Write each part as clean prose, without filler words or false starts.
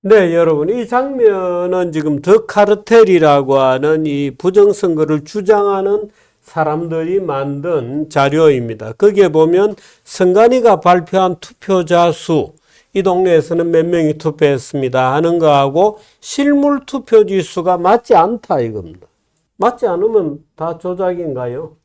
네, 여러분, 이 장면은 지금 더 카르텔이라고 하는 이 부정선거를 주장하는 사람들이 만든 자료입니다. 거기에 보면 선관위가 발표한 투표자 수, 이 동네에서는 몇 명이 투표했습니다 하는 거하고 실물 투표지 수가 맞지 않다 이겁니다. 맞지 않으면 다 조작인가요?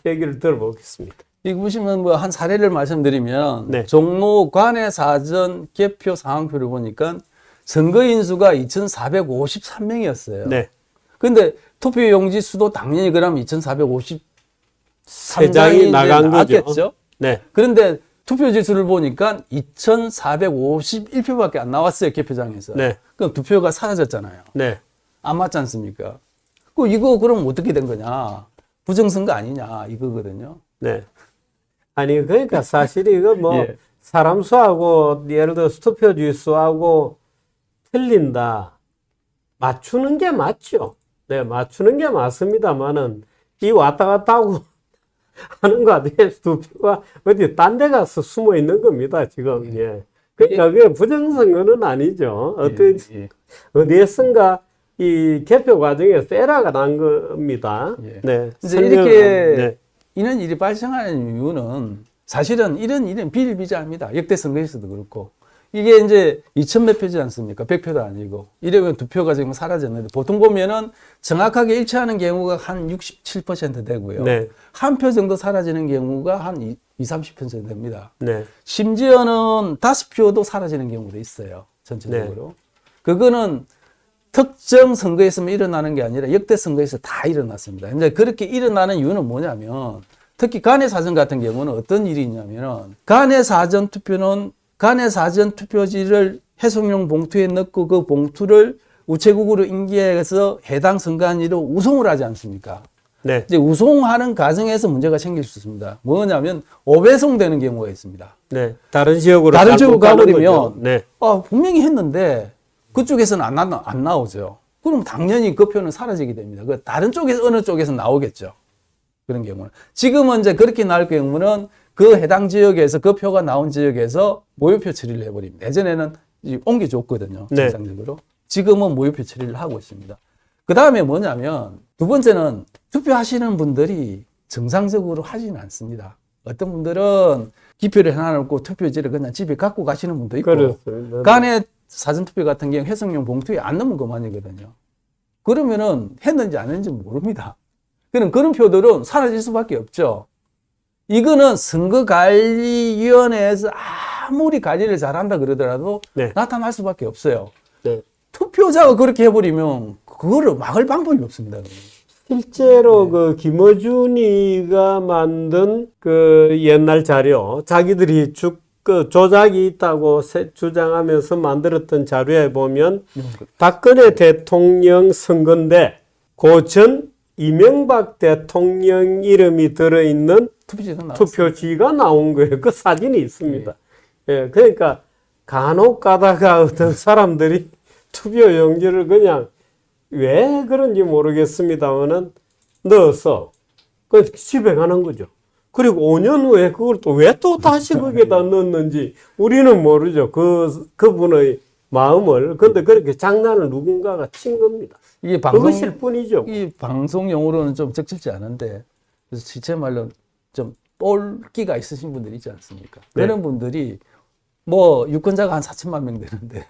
얘기를 들어보겠습니다. 이거 보시면 뭐 한 사례를 말씀드리면 네. 종로 관내 사전 개표 상황표를 보니까 선거인 수가 2,453명이었어요. 네. 근데 투표용지 수도 당연히 그럼 2,453장이 나간 거죠. 나왔겠죠. 네. 그런데 투표지 수를 보니까 2,451표밖에 안 나왔어요, 개표장에서. 네. 그럼 두 표가 사라졌잖아요. 네. 안 맞지 않습니까? 이거 그럼 어떻게 된 거냐? 부정선거 아니냐? 이거거든요. 네. 아니, 그러니까 사실 이거 뭐 예. 사람 수하고 예를 들어서 투표지 수하고 틀린다. 맞추는 게 맞죠. 네, 맞추는 게 맞습니다만은 이 왔다 갔다 하고 하는 거 아니에요. 투표가 어디 딴 데 가서 숨어 있는 겁니다, 지금. 예. 그러니까 그게 부정선거는 아니죠. 어디에선가 이 개표 과정에서 에러가 난 겁니다. 예. 네. 이제 이렇게 네. 이런 일이 발생하는 이유는 사실은 이런 일은 비일비재합니다. 역대 선거에서도 그렇고. 이게 이제 2,000몇 표지 않습니까? 100표도 아니고. 이러면 두 표가 지금 사라졌는데 보통 보면은 정확하게 일치하는 경우가 한 67% 되고요. 네. 한 표 정도 사라지는 경우가 한 20-30% 됩니다. 네. 심지어는 5표도 사라지는 경우도 있어요. 전체적으로. 네. 그거는 특정 선거에서만 일어나는 게 아니라 역대 선거에서 다 일어났습니다. 이제 그렇게 일어나는 이유는 뭐냐면 특히 간의 사전 같은 경우는 어떤 일이 있냐면은 간의 사전 투표는 간의 사전 투표지를 해송용 봉투에 넣고 그 봉투를 우체국으로 인계해서 해당 선관위로 우송을 하지 않습니까? 네. 이제 우송하는 과정에서 문제가 생길 수 있습니다. 뭐냐면 오배송되는 경우가 있습니다. 네. 다른 지역으로 다른 지역으로 가는 가버리면 거죠. 네. 분명히 했는데 그쪽에서는 안 나오죠. 그럼 당연히 그 표는 사라지게 됩니다. 그 다른 쪽에서 어느 쪽에서 나오겠죠. 그런 경우는. 지금은 이제 그렇게 나올 경우는 그 해당 지역에서 그 표가 나온 지역에서 모유표 처리를 해버립니다. 예전에는 옮겨줬거든요. 네. 정상적으로. 지금은 모유표 처리를 하고 있습니다. 그 다음에 뭐냐면 두 번째는 투표하시는 분들이 정상적으로 하지는 않습니다. 어떤 분들은 기표를 해놔놓고 투표지를 그냥 집에 갖고 가시는 분도 있고 그렇습니다. 간에 사전투표 같은 경우 해석용 봉투에 안 넣으면 그만이거든요. 그러면은 했는지 안 했는지 모릅니다. 그런 표들은 사라질 수밖에 없죠. 이거는 선거관리위원회에서 아무리 관리를 잘한다 그러더라도 네. 나타날 수밖에 없어요. 네. 투표자가 그렇게 해버리면 그거를 막을 방법이 없습니다. 실제로 그 김어준이가 만든 그 옛날 자료, 자기들이 그 조작이 있다고 주장하면서 만들었던 자료에 보면 박근혜 대통령 선거인데 그 전 이명박 대통령 이름이 들어있는 투표지가 나온 거예요. 그 사진이 있습니다. 예, 그러니까 간혹 가다가 어떤 사람들이 투표용지를 그냥 왜 그런지 모르겠습니다만은 넣어서 그 집에 가는 거죠. 그리고 5년 후에 그걸 또 왜 또 다시 거기에다 넣었는지 우리는 모르죠. 그분의 마음을. 근데 그렇게 장난을 누군가가 친 겁니다. 이게 그것일 뿐이죠. 이 방송 용어로는 좀 적절치 않은데, 그래서 제 말로 좀 똘끼가 있으신 분들이 있지 않습니까? 네. 그런 분들이 뭐 유권자가 한 4천만 명 되는데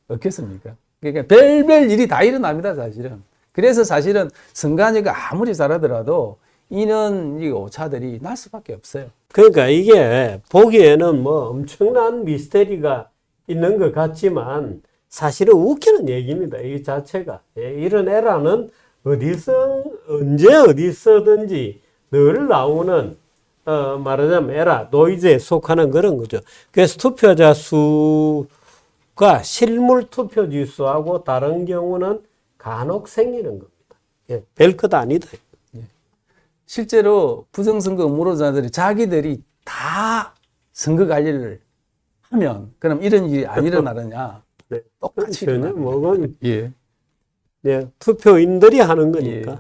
어떻겠습니까? 그러니까 별별 일이 다 일어납니다, 사실은. 그래서 사실은 선관위가 아무리 잘하더라도 이런 이 오차들이 날 수밖에 없어요. 그러니까 이게 보기에는 뭐 엄청난 미스테리가 있는 것 같지만 사실은 웃기는 얘기입니다. 이 자체가. 예, 이런 에러는 언제 어디서든지 늘 나오는 말하자면 에러, 노이즈에 속하는 그런 거죠. 그래서 투표자 수가 실물 투표지 수하고 다른 경우는 간혹 생기는 겁니다. 예, 별것 아니다. 실제로 부정선거 음모론자들이 자기들이 다 선거 관리를 하면 그럼 이런 일이 안 일어나느냐? 네. 똑같이 전혀 일어납니다. 뭐건 예. 예, 투표인들이 하는 거니까. 예.